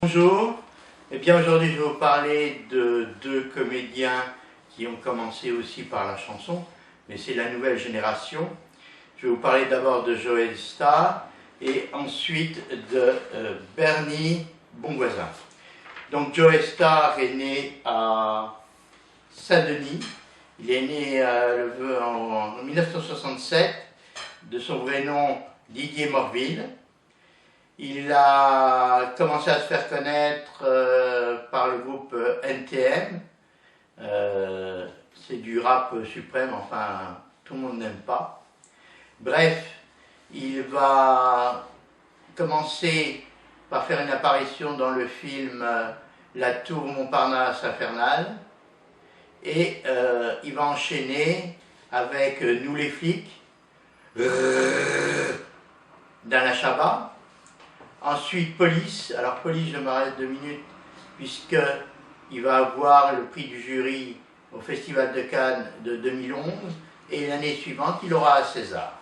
Bonjour, eh bien aujourd'hui je vais vous parler de deux comédiens qui ont commencé aussi par la chanson, mais c'est la nouvelle génération. Je vais vous parler d'abord de Joe Star et ensuite de Bernie Bonvoisin. Donc Joe Star est né à Saint-Denis, il est né en 1967, de son vrai nom Didier Morville. Il a commencé à se faire connaître par le groupe NTM. C'est du rap suprême, enfin tout le monde n'aime pas. Bref, il va commencer par faire une apparition dans le film La Tour Montparnasse Infernale. Et il va enchaîner avec Nous les flics, d'Alain Chabat. Ensuite, Police. Alors, Police, je m'arrête 2 minutes, puisqu'il va avoir le prix du jury au Festival de Cannes de 2011, et l'année suivante, il aura un César.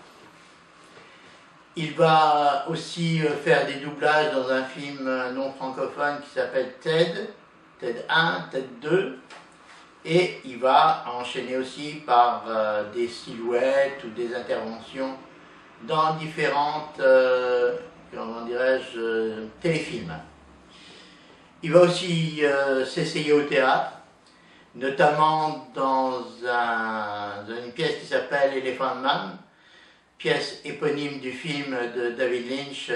Il va aussi faire des doublages dans un film non francophone qui s'appelle TED 1, TED 2, et il va enchaîner aussi par des silhouettes ou des interventions dans différentes comment dirais-je, téléfilms. Il va aussi s'essayer au théâtre, notamment dans une pièce qui s'appelle Elephant Man, pièce éponyme du film de David Lynch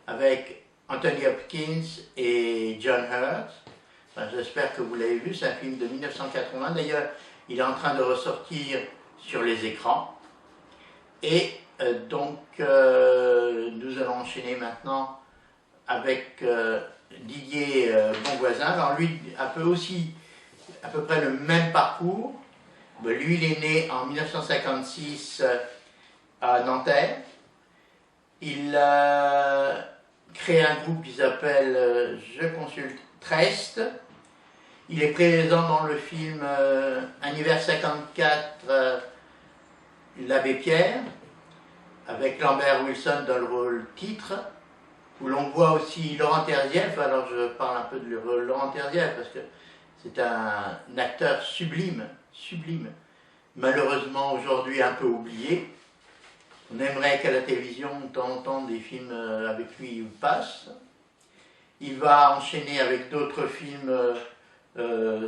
avec Anthony Hopkins et John Hurt. Enfin, j'espère que vous l'avez vu, c'est un film de 1980. D'ailleurs, il est en train de ressortir sur les écrans. Et donc, nous allons enchaîner maintenant avec Didier Bonvoisin. Alors lui, a aussi à peu près le même parcours. Lui, il est né en 1956 à Nanterre. Il a créé un groupe qui s'appelle Je consulte Trest. Il est présent dans le film Univers 54, L'Abbé Pierre, avec Lambert Wilson dans le rôle titre, où l'on voit aussi Laurent Terzieff. Alors je parle un peu de Laurent Terzieff parce que c'est un acteur sublime, malheureusement aujourd'hui un peu oublié. On aimerait qu'à la télévision, de temps en temps, des films avec lui passent. Il va enchaîner avec d'autres films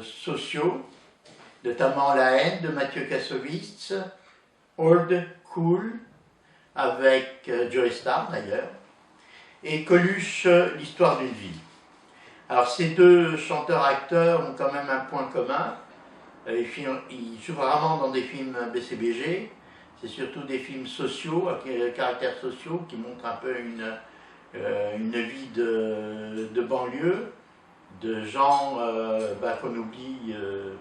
sociaux, notamment La haine de Mathieu Kassovitz, Old Cool, avec Joe Star d'ailleurs, et Coluche, l'histoire d'une vie. Alors ces deux chanteurs-acteurs ont quand même un point commun, ils jouent vraiment dans des films BCBG, c'est surtout des films sociaux, à caractère sociaux, qui montrent un peu une vie de banlieue, de gens qu'on oublie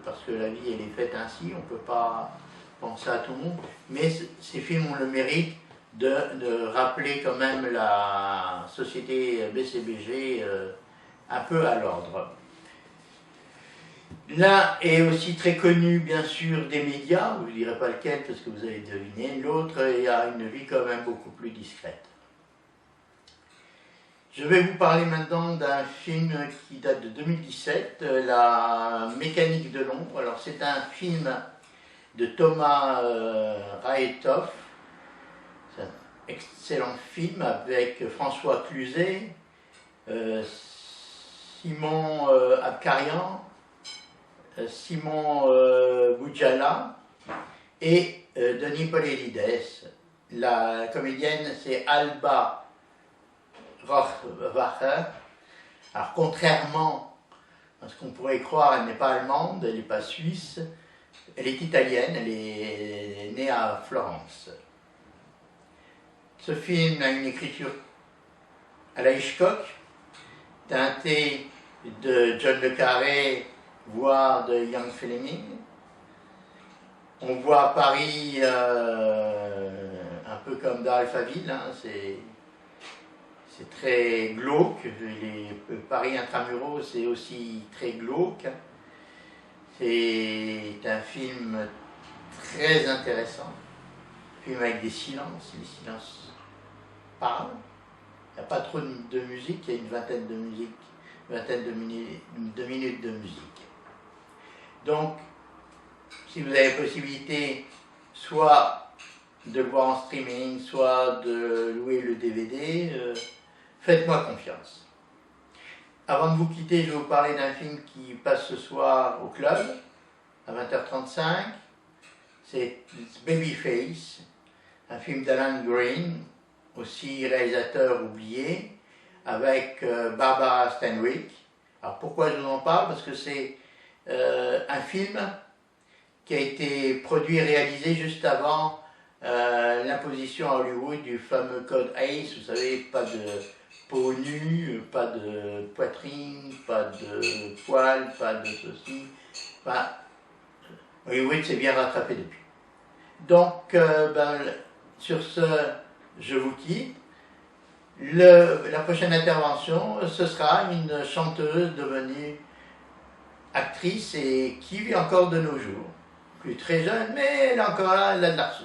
parce que la vie elle est faite ainsi, on ne peut pas penser à tout le monde, mais ces films ont le mérite de rappeler quand même la société BCBG un peu à l'ordre. L'un est aussi très connu bien sûr des médias, je ne dirai pas lequel parce que vous allez deviner, l'autre a une vie quand même beaucoup plus discrète. Je vais vous parler maintenant d'un film qui date de 2017, La Mécanique de l'ombre. Alors c'est un film de Thomas Raetoff. C'est un excellent film avec François Cluzet, Simon Abkarian, Simon Boudjala et Denis Podalides. La comédienne c'est Alba Rohrwacher. Alors contrairement à ce qu'on pourrait croire, elle n'est pas allemande, elle n'est pas suisse, elle est italienne, elle est née à Florence. Ce film a une écriture à la Hitchcock, teintée de John le Carré, voire de Ian Fleming. On voit Paris un peu comme dans Alphaville, hein, c'est très glauque. Paris Intramuros, c'est aussi très glauque. C'est un film très intéressant, un film avec des silences, les silences parlent. Il n'y a pas trop de musique, il y a une vingtaine de musiques vingtaine de minutes de musique. Donc, si vous avez possibilité, soit de le voir en streaming, soit de louer le DVD, faites-moi confiance. Avant de vous quitter, je vais vous parler d'un film qui passe ce soir au club, à 20h35. C'est Babyface, un film d'Alan Green, aussi réalisateur oublié, avec Barbara Stanwyck. Alors pourquoi je vous en parle? Parce que c'est un film qui a été produit et réalisé juste avant l'imposition à Hollywood du fameux code ACE, vous savez, pas de peau nue, pas de poitrine, pas de poils, pas de ceci. Enfin, Hollywood s'est bien rattrapé depuis. Donc, sur ce, je vous quitte. La prochaine intervention, ce sera une chanteuse devenue actrice et qui vit encore de nos jours. Plus très jeune, mais elle est encore là, elle a de la ressource.